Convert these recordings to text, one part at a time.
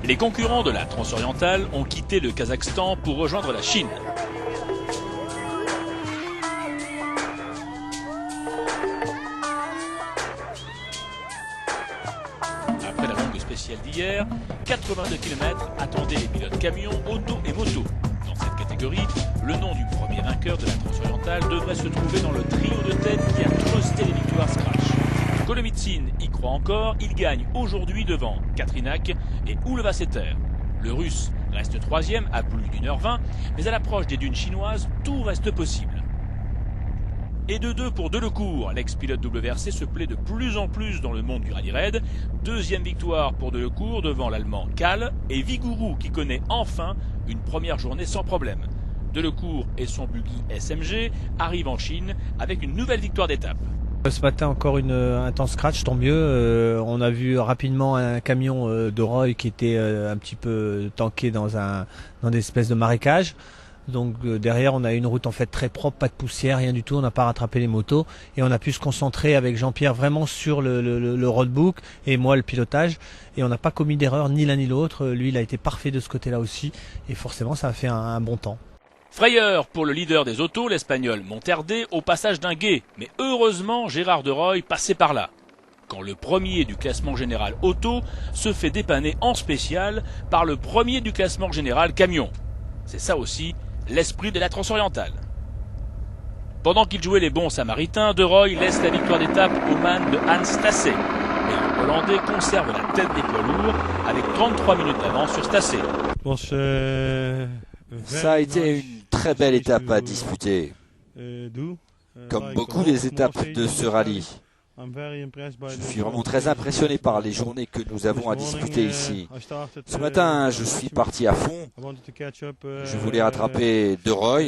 Les concurrents de la Transorientale ont quitté le Kazakhstan pour rejoindre la Chine. Après la longue spéciale d'hier, 82 km attendaient les pilotes camions, auto et moto. Dans cette catégorie, le nom du premier vainqueur de la Transorientale devrait se trouver dans le trio de tête qui a trusté les victoires Scratch. Kolomitsin y croit encore, il gagne aujourd'hui devant Katrinak et Ulvaseter. Le Russe reste troisième à plus d'1h20, mais à l'approche des dunes chinoises, tout reste possible. Et de 2 pour Delecourt, l'ex-pilote WRC se plaît de plus en plus dans le monde du rallye raid. Deuxième victoire pour Delecourt devant l'allemand Kahl et Vigouroux qui connaît enfin une première journée sans problème. Delecourt et son buggy SMG arrivent en Chine avec une nouvelle victoire d'étape. Ce matin encore un temps scratch, tant mieux. On a vu rapidement un camion de Roy qui était un petit peu tanké dans des espèces de marécages. Donc derrière on a une route en fait très propre, pas de poussière, rien du tout, on n'a pas rattrapé les motos et on a pu se concentrer avec Jean-Pierre vraiment sur le roadbook et moi le pilotage et on n'a pas commis d'erreur ni l'un ni l'autre. Lui il a été parfait de ce côté-là aussi et forcément ça a fait un bon temps. Frayeur pour le leader des autos, l'Espagnol Monterde, au passage d'un gué. Mais heureusement, Gérard de Roy passait par là. Quand le premier du classement général auto se fait dépanner en spécial par le premier du classement général camion. C'est ça aussi l'esprit de la Transorientale. Pendant qu'il jouait les bons samaritains, de Roy laisse la victoire d'étape aux mains de Hans Stasse. Et le Hollandais conserve la tête des poids lourds avec 33 minutes d'avance sur Stasse. Ça a été une très belle étape à disputer, comme beaucoup des étapes de ce rallye. Je suis vraiment très impressionné par les journées que nous avons à disputer ici. Ce matin, je suis parti à fond. Je voulais rattraper De Roy.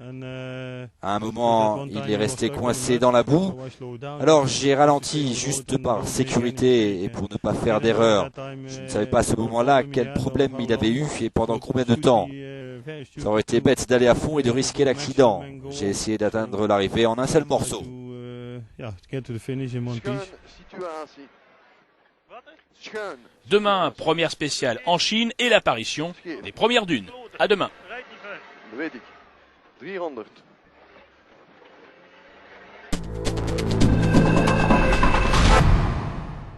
À un moment, il est resté coincé dans la boue. Alors j'ai ralenti juste par sécurité et pour ne pas faire d'erreur. Je ne savais pas à ce moment-là quel problème il avait eu et pendant combien de temps. Ça aurait été bête d'aller à fond et de risquer l'accident. J'ai essayé d'atteindre l'arrivée en un seul morceau. Demain, première spéciale en Chine et l'apparition des premières dunes. À demain. 300.